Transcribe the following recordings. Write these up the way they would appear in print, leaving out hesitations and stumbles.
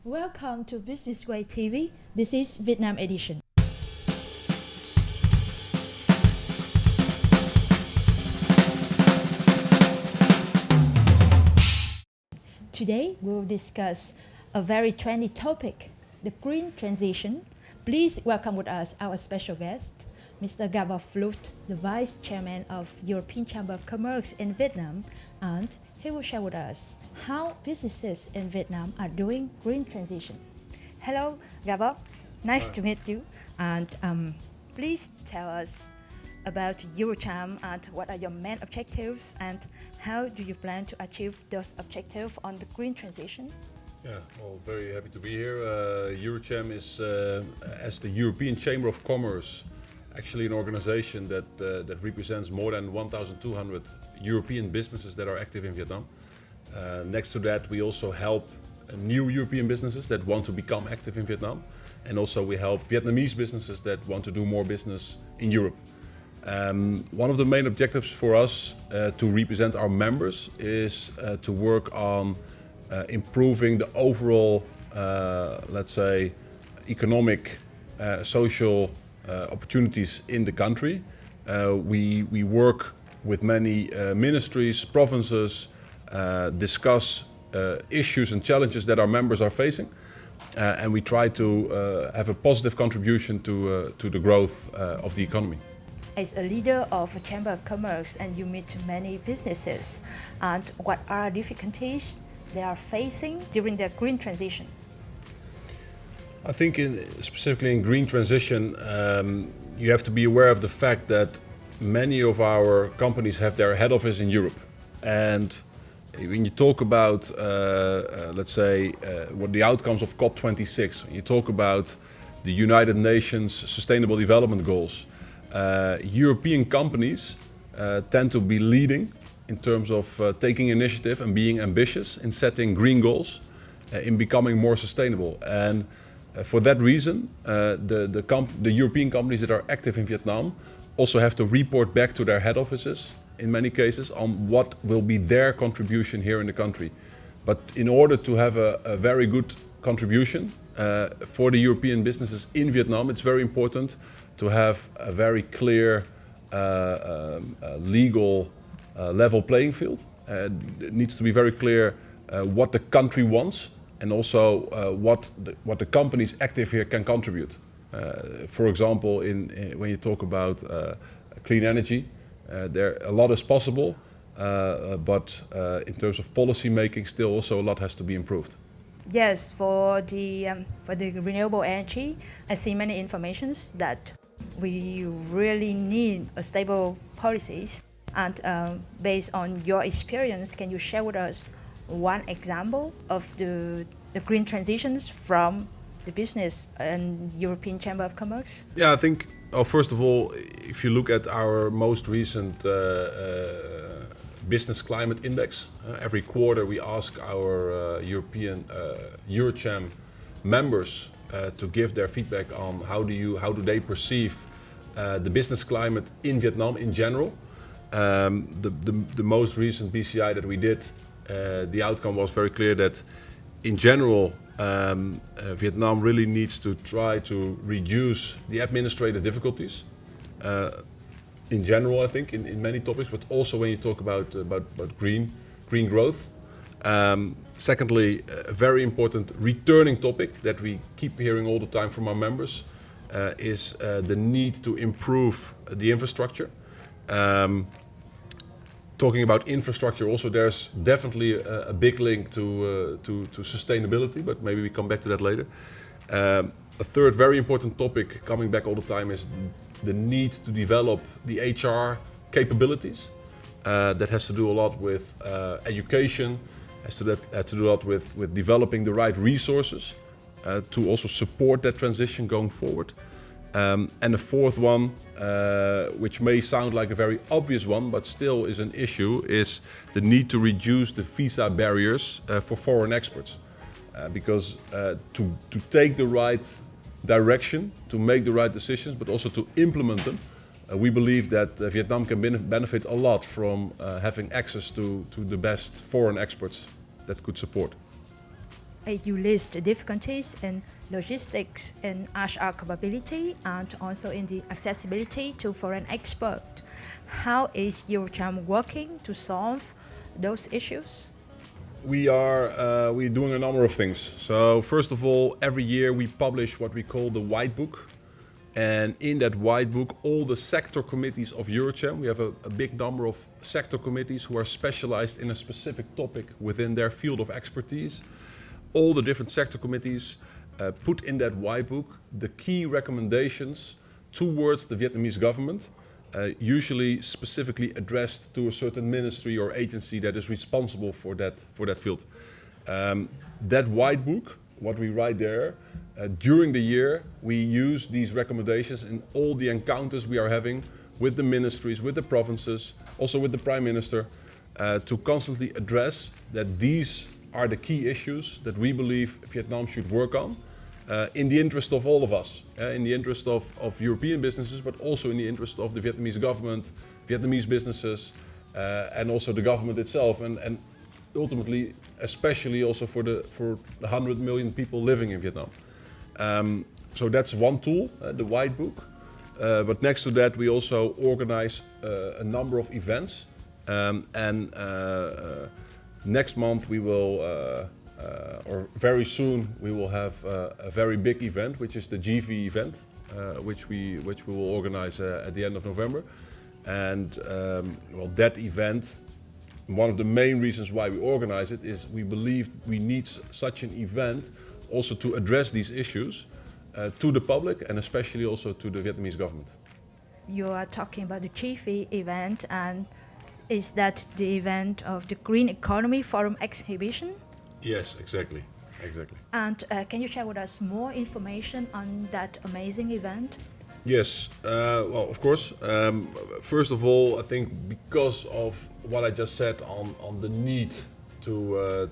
Welcome to Business Way TV. This is Vietnam edition. Today we will discuss a very trendy topic, the green transition. Please welcome with us our special guest, Mr. Gabor Fluit, the Vice Chairman of European Chamber of Commerce in Vietnam, and he will share with us how businesses in Vietnam are doing green transition. Hello, Gabor. Nice to meet you. And please tell us about Eurocham and what are your main objectives and how do you plan to achieve those objectives on the green transition? Yeah, well, very happy to be here. Eurocham is, as the European Chamber of Commerce, actually an organization that represents more than 1,200 European businesses that are active in Vietnam. Next to that, we also help new European businesses that want to become active in Vietnam. And also we help Vietnamese businesses that want to do more business in Europe. One of the main objectives for us to represent our members is to work on improving the overall, let's say, economic, social opportunities in the country. We work with many ministries, provinces, discuss issues and challenges that our members are facing, and we try to have a positive contribution to the growth of the economy. As a leader of a Chamber of Commerce and you meet many businesses, and what are difficulties they are facing during their green transition? I think specifically in green transition, you have to be aware of the fact that many of our companies have their head office in Europe. And when you talk about, let's say, what the outcomes of COP26, when you talk about the United Nations Sustainable Development Goals, European companies tend to be leading in terms of taking initiative and being ambitious in setting green goals, in becoming more sustainable. And for that reason, the European companies that are active in Vietnam also have to report back to their head offices, in many cases, on what will be their contribution here in the country. But in order to have a very good contribution for the European businesses in Vietnam, it's very important to have a very clear legal level playing field. It needs to be very clear what the country wants and also what the companies active here can contribute. For example, when you talk about clean energy, a lot is possible, but in terms of policy making, still also a lot has to be improved. Yes, for the renewable energy, I see many informations that we really need a stable policies. And based on your experience, can you share with us one example of the green transitions from the business and European Chamber of Commerce? Yeah, I think, first of all, if you look at our most recent business climate index, every quarter we ask our European Eurocham members to give their feedback on how do they perceive the business climate in Vietnam in general. The most recent BCI that we did, the outcome was very clear that in general Vietnam really needs to try to reduce the administrative difficulties. In general, I think, in many topics, but also when you talk about green growth. Secondly, a very important returning topic that we keep hearing all the time from our members is the need to improve the infrastructure. Talking about infrastructure, also there's definitely a big link to sustainability, but maybe we come back to that later. A third very important topic coming back all the time is the need to develop the HR capabilities. That has to do a lot with education, has to do a lot with developing the right resources to also support that transition going forward. And the fourth one, which may sound like a very obvious one, but still is an issue, is the need to reduce the visa barriers for foreign experts. Because to take the right direction, to make the right decisions, but also to implement them, we believe that Vietnam can benefit a lot from having access to the best foreign experts that could support. You list the difficulties in logistics and HR capability and also in the accessibility to foreign export. How is Eurocham working to solve those issues? We're doing a number of things. So first of all, every year we publish what we call the White Book. And in that White Book, all the sector committees of Eurocham, we have a big number of sector committees who are specialized in a specific topic within their field of expertise. All the different sector committees put in that White Book the key recommendations towards the Vietnamese government, usually specifically addressed to a certain ministry or agency that is responsible for that field. That White Book, what we write there, during the year we use these recommendations in all the encounters we are having with the ministries, with the provinces, also with the Prime Minister, to constantly address that these are the key issues that we believe Vietnam should work on in the interest of all of us, in the interest of European businesses, but also in the interest of the Vietnamese government, Vietnamese businesses, and also the government itself, and ultimately, especially also for the 100 million people living in Vietnam. So that's one tool, the White Book. But next to that, we also organize a number of events, and next month we will, or very soon, we will have a very big event, which is the GV event, which we will organize at the end of November. And well, that event, one of the main reasons why we organize it is we believe we need such an event also to address these issues to the public and especially also to the Vietnamese government. You are talking about the GV event, and is that the event of the Green Economy Forum exhibition? Yes, exactly. And can you share with us more information on that amazing event? Yes, well, of course. First of all, I think because of what I just said on the need to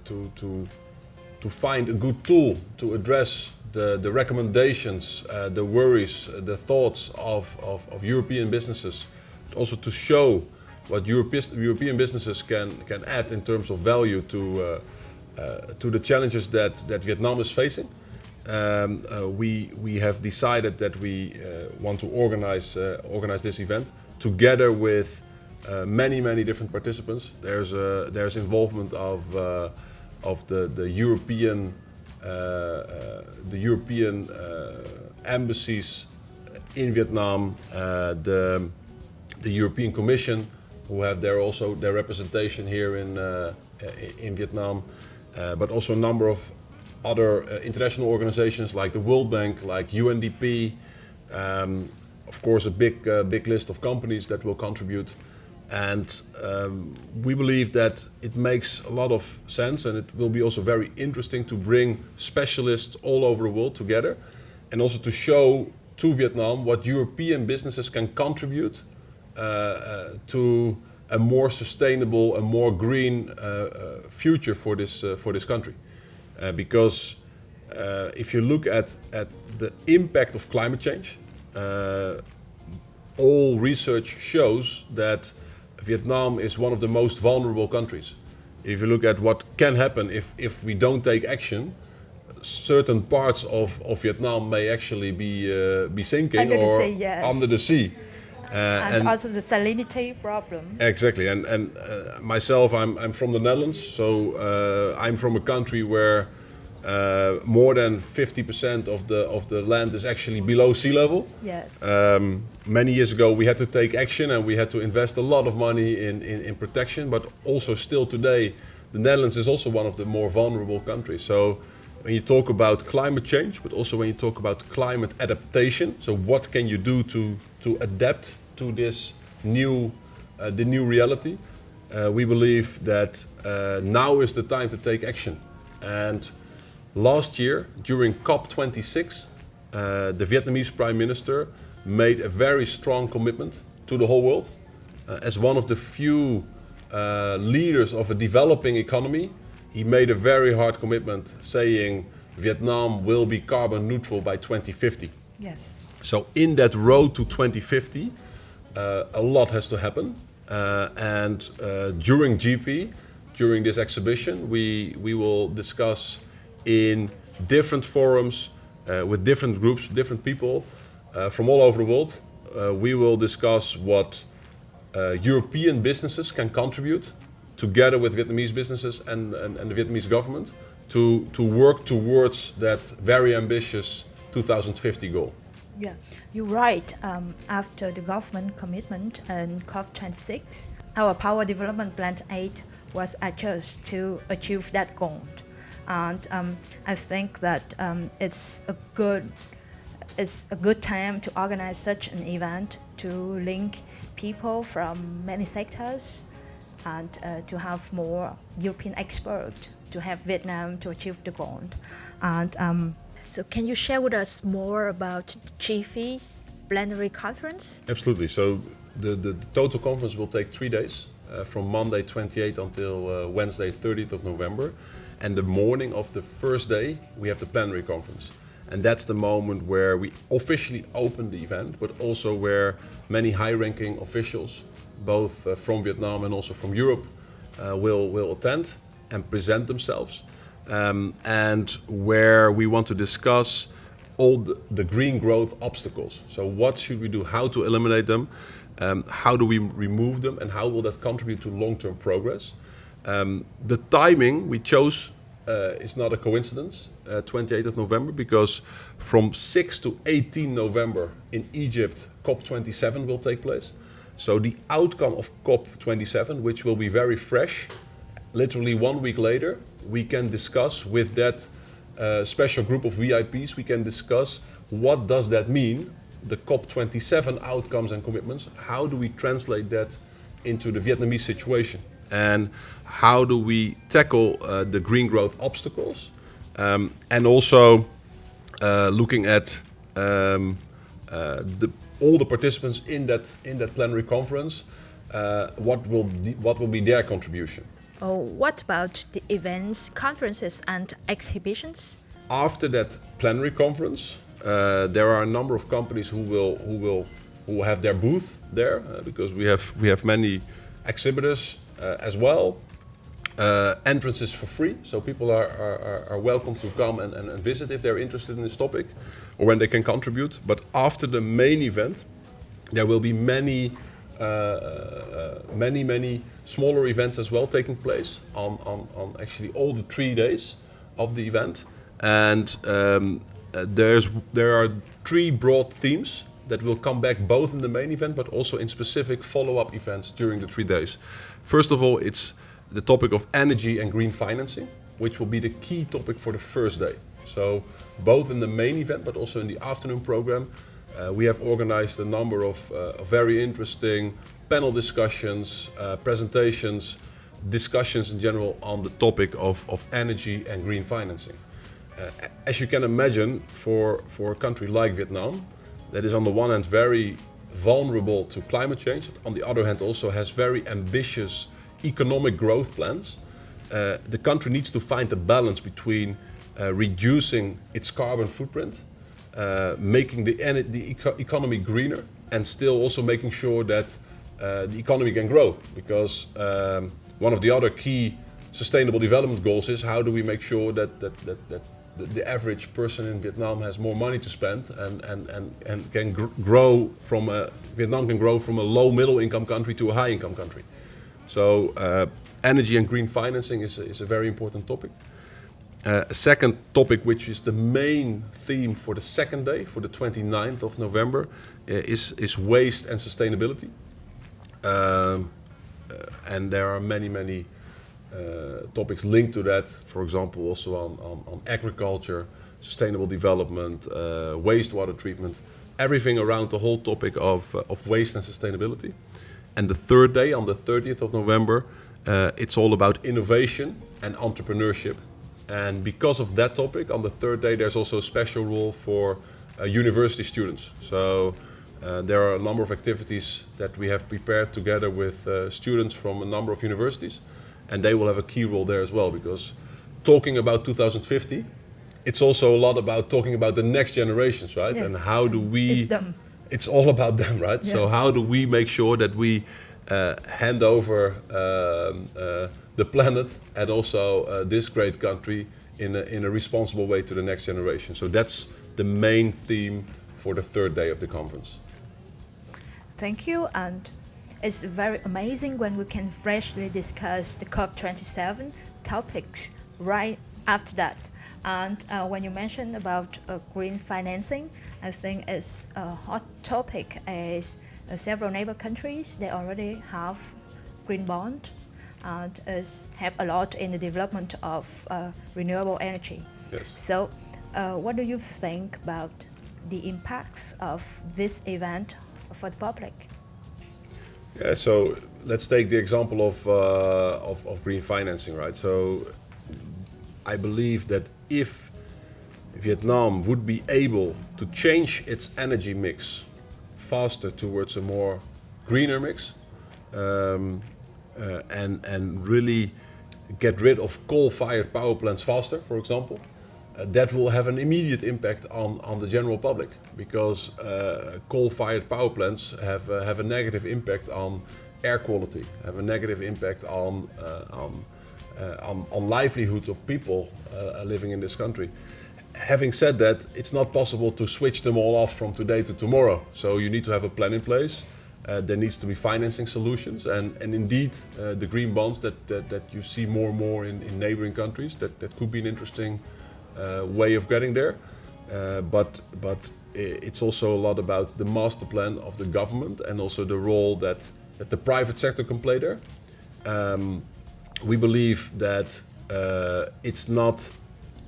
find a good tool to address the recommendations, the worries, the thoughts of European businesses, also to show what European businesses can add in terms of value to the challenges that Vietnam is facing. We have decided that we want to organize this event together with many different participants. There's involvement of the European embassies in Vietnam, the European Commission, who have their representation here in Vietnam, but also a number of other international organizations like the World Bank, like UNDP, of course a big list of companies that will contribute. And we believe that it makes a lot of sense, and it will be also very interesting to bring specialists all over the world together and also to show to Vietnam what European businesses can contribute to a more sustainable and more green future for this country. Because if you look at the impact of climate change, all research shows that Vietnam is one of the most vulnerable countries. If you look at what can happen if we don't take action, certain parts of Vietnam may actually be sinking under or the sea, yes. under the sea. And also the salinity problem. Exactly, and myself, I'm from the Netherlands, so I'm from a country where more than 50% of the land is actually below sea level. Yes. Many years ago, we had to take action and we had to invest a lot of money in protection, but also still today, the Netherlands is also one of the more vulnerable countries. So when you talk about climate change, but also when you talk about climate adaptation, so what can you do to adapt to this the new reality, we believe that now is the time to take action. And last year, during COP26, the Vietnamese Prime Minister made a very strong commitment to the whole world. As one of the few leaders of a developing economy, he made a very hard commitment saying Vietnam will be carbon neutral by 2050. Yes. So in that road to 2050, a lot has to happen. During GV, during this exhibition, we will discuss in different forums with different groups, different people from all over the world. We will discuss what European businesses can contribute together with Vietnamese businesses and the Vietnamese government to work towards that very ambitious 2050 goal. Yeah, you're right. After the government commitment in COP26, our Power Development Plan 8 was adjusted to achieve that goal. And I think that it's a good time to organize such an event to link people from many sectors and to have more European experts to help Vietnam to achieve the goal. And so can you share with us more about GFE's plenary conference? Absolutely. So the total conference will take 3 days, from Monday 28th until Wednesday 30th of November. And the morning of the first day, we have the plenary conference. And that's the moment where we officially open the event, but also where many high-ranking officials, both from Vietnam and also from Europe, will attend and present themselves. And where we want to discuss all the green growth obstacles. So what should we do, how to eliminate them, how do we remove them, and how will that contribute to long-term progress? The timing we chose is not a coincidence, 28th of November, because from 6 to 18 November in Egypt, COP27 will take place. So the outcome of COP27, which will be very fresh, literally 1 week later, we can discuss with that special group of VIPs, we can discuss what does that mean, the COP27 outcomes and commitments, how do we translate that into the Vietnamese situation, and how do we tackle the green growth obstacles, and also looking at all the participants in that plenary conference, what will be their contribution. Oh, what about the events, conferences, and exhibitions? After that plenary conference, there are a number of companies who will have their booth there, because we have many exhibitors as well. Entrance is for free, so people are welcome to come and visit if they're interested in this topic or when they can contribute. But after the main event, there will be many smaller events as well taking place on actually all the 3 days of the event. And there are 3 broad themes that will come back both in the main event but also in specific follow-up events during the 3 days. First of all, it's the topic of energy and green financing, which will be the key topic for the first day. So both in the main event but also in the afternoon program, we have organized a number of very interesting panel discussions, presentations, discussions in general on the topic of energy and green financing. As you can imagine, for a country like Vietnam, that is on the one hand very vulnerable to climate change, on the other hand also has very ambitious economic growth plans, the country needs to find a balance between reducing its carbon footprint, making the economy greener, and still also making sure that the economy can grow. Because one of the other key sustainable development goals is how do we make sure that the average person in Vietnam has more money to spend and can grow from Vietnam can grow from a low middle income country to a high income country. So energy and green financing is a very important topic. A second topic, which is the main theme for the second day, for the 29th of November, is waste and sustainability. And there are many topics linked to that. For example, also on agriculture, sustainable development, wastewater treatment, everything around the whole topic of waste and sustainability. And the third day, on the 30th of November, it's all about innovation and entrepreneurship. And because of that topic, on the third day, there's also a special role for university students. So there are a number of activities that we have prepared together with students from a number of universities. And they will have a key role there as well, because talking about 2050, it's also a lot about talking about the next generations, right? Yes. And how do we... It's them. It's all about them, right? Yes. So how do we make sure that we hand over the planet and also this great country in a responsible way to the next generation. So that's the main theme for the third day of the conference. Thank you, and it's very amazing when we can freshly discuss the COP27 topics right after that. And when you mentioned about green financing, I think it's a hot topic as several neighbor countries, they already have green bond and help a lot in the development of renewable energy. Yes. So what do you think about the impacts of this event for the public? Yeah, so let's take the example of green financing, right? So I believe that if Vietnam would be able to change its energy mix faster towards a more greener mix, and really get rid of coal-fired power plants faster, for example, that will have an immediate impact on the general public, because coal-fired power plants have a negative impact on air quality, have a negative impact on livelihood of people living in this country. Having said that, it's not possible to switch them all off from today to tomorrow. So you need to have a plan in place. There needs to be financing solutions, and indeed the green bonds that you see more and more in neighboring countries, that could be an interesting way of getting there. But it's also a lot about the master plan of the government, and also the role that the private sector can play there. We believe that it's not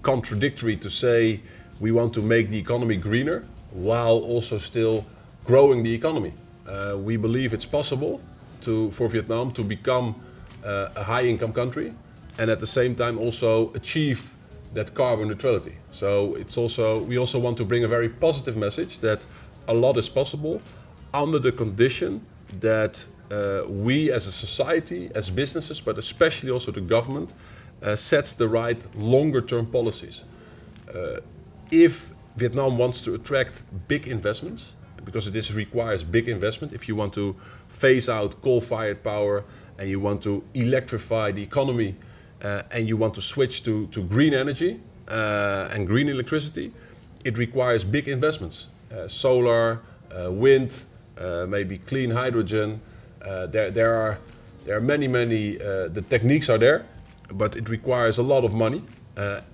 contradictory to say we want to make the economy greener while also still growing the economy. We believe it's possible for Vietnam to become a high-income country, and at the same time also achieve that carbon neutrality. So we also want to bring a very positive message that a lot is possible under the condition that we as a society, as businesses, but especially also the government, sets the right longer-term policies. If Vietnam wants to attract big investments, because this requires big investment, if you want to phase out coal-fired power and you want to electrify the economy and you want to switch to green energy and green electricity, it requires big investments. Solar, wind, maybe clean hydrogen. There are many, the techniques are there, but it requires a lot of money.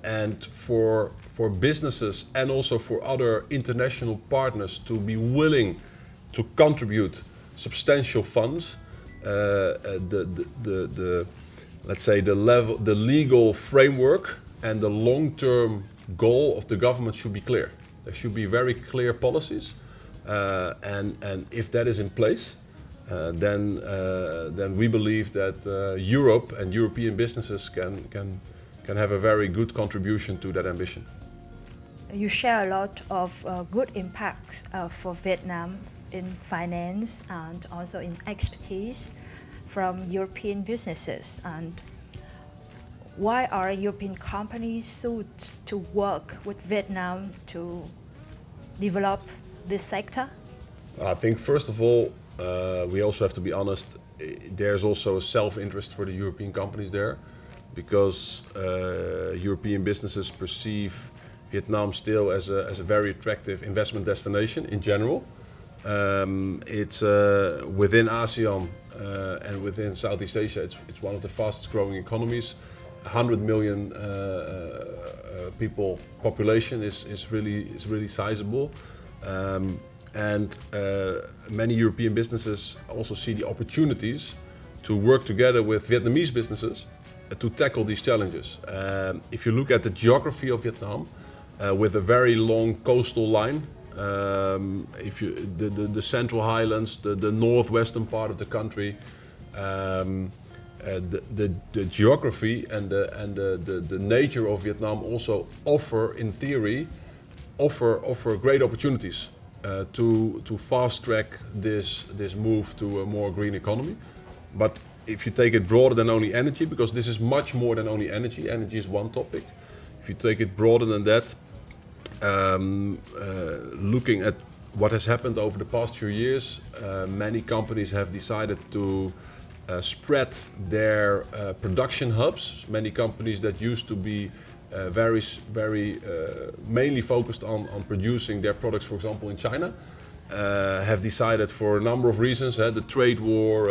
And for businesses and also for other international partners to be willing to contribute substantial funds, let's say the legal framework and the long-term goal of the government should be clear. There should be very clear policies, and if that is in place, then we believe that Europe and European businesses can have a very good contribution to that ambition. You share a lot of good impacts for Vietnam in finance and also in expertise from European businesses. And why are European companies suited to work with Vietnam to develop this sector? I think first of all, we also have to be honest, there's also a self-interest for the European companies there, because European businesses perceive Vietnam still as a very attractive investment destination in general. It's within ASEAN and within Southeast Asia, it's one of the fastest growing economies. 100 million people population is really sizable. And many European businesses also see the opportunities to work together with Vietnamese businesses to tackle these challenges. If you look at the geography of Vietnam, with a very long coastal line, the Central Highlands, the northwestern part of the country, the geography and the nature of Vietnam also offer, in theory, great opportunities to fast track this move to a more green economy. But if you take it broader than only energy, because this is much more than only energy. Energy is one topic. If you take it broader than that, looking at what has happened over the past few years, many companies have decided to spread their production hubs. Many companies that used to be very mainly focused on producing their products, for example, in China, have decided for a number of reasons, the trade war,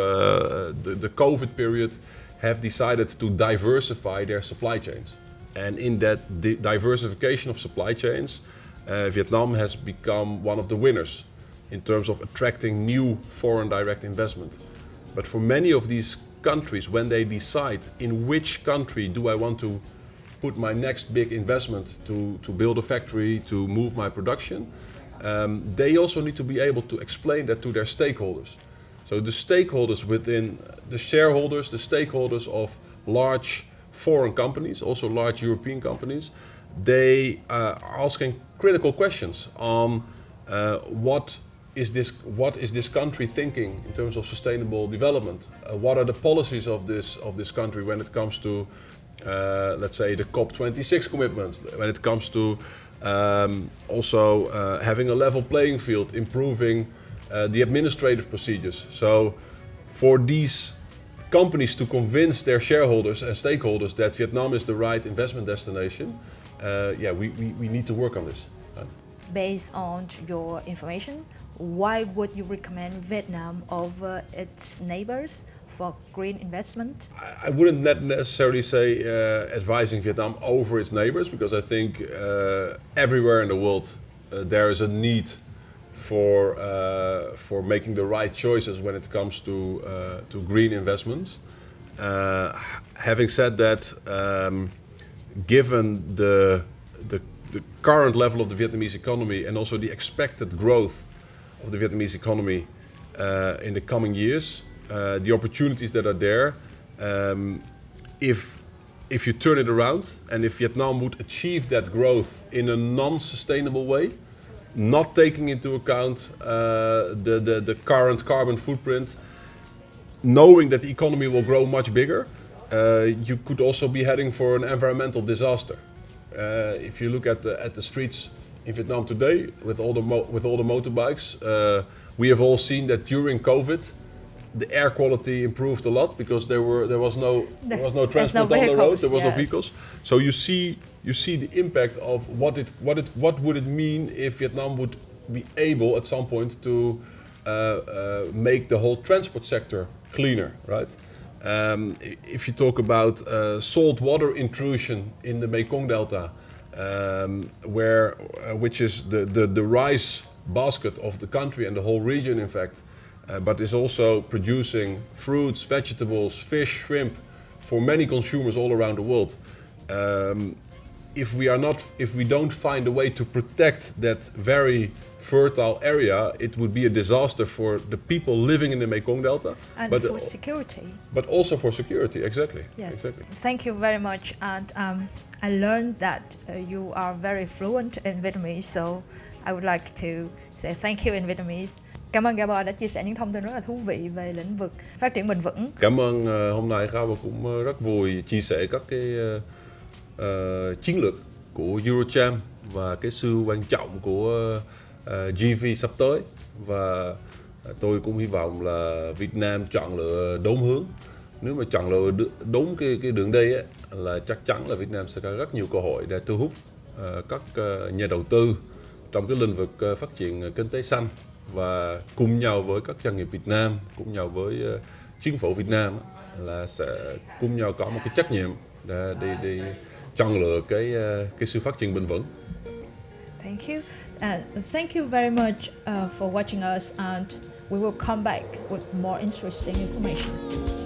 the COVID period, have decided to diversify their supply chains. And in that diversification of supply chains, Vietnam has become one of the winners in terms of attracting new foreign direct investment. But for many of these countries, when they decide in which country do I want to put my next big investment to build a factory, to move my production, they also need to be able to explain that to their stakeholders. So the stakeholders within the shareholders, the stakeholders of large foreign companies, also large European companies, they are asking critical questions on what is this country thinking in terms of sustainable development? What are the policies of this country when it comes to, let's say, the COP26 commitments? When it comes to also having a level playing field, improving the administrative procedures. So, for these companies to convince their shareholders and stakeholders that Vietnam is the right investment destination, we need to work on this. Based on your information, why would you recommend Vietnam over its neighbors for green investment? I wouldn't necessarily say advising Vietnam over its neighbors, because I think everywhere in the world there is a need for making the right choices when it comes to green investments. Having said that, given the current level of the Vietnamese economy and also the expected growth of the Vietnamese economy in the coming years, the opportunities that are there, if you turn it around and if Vietnam would achieve that growth in a non-sustainable way, not taking into account the current carbon footprint, knowing that the economy will grow much bigger, you could also be heading for an environmental disaster. If you look at the streets in Vietnam today with all the motorbikes, we have all seen that during COVID, the air quality improved a lot because there was no transport on the road, there was no vehicles. So you see the impact of what would it mean if Vietnam would be able at some point to make the whole transport sector cleaner, right? If you talk about salt water intrusion in the Mekong Delta, which is the rice basket of the country and the whole region, in fact, but is also producing fruits, vegetables, fish, shrimp for many consumers all around the world. If we don't find a way to protect that very fertile area, it would be a disaster for the people living in the Mekong Delta. And for security. But also for security, exactly. Yes. Exactly. Thank you very much. And I learned that you are very fluent in Vietnamese, so I would like to say thank you in Vietnamese. Cảm ơn Gabor đã chia sẻ những thông tin rất là thú vị về lĩnh vực phát triển bền vững. Cảm ơn hôm nay Gabor cũng rất vui chia sẻ các cái chiến lược của Eurocham và cái sự quan trọng của GV sắp tới, và tôi cũng hy vọng là Việt Nam chọn lựa đúng hướng. Nếu mà chọn lựa đúng cái đường đi ấy, là chắc chắn là Việt Nam sẽ có rất nhiều cơ hội để thu hút các nhà đầu tư trong cái lĩnh vực phát triển kinh tế xanh, và cùng nhau với các doanh nghiệp Việt Nam, cùng nhau với chính phủ Việt Nam là sẽ cùng nhau có một cái trách nhiệm để chọn lựa cái sự phát triển bền vững. Thank you. And thank you very much for watching us, and we will come back with more interesting information.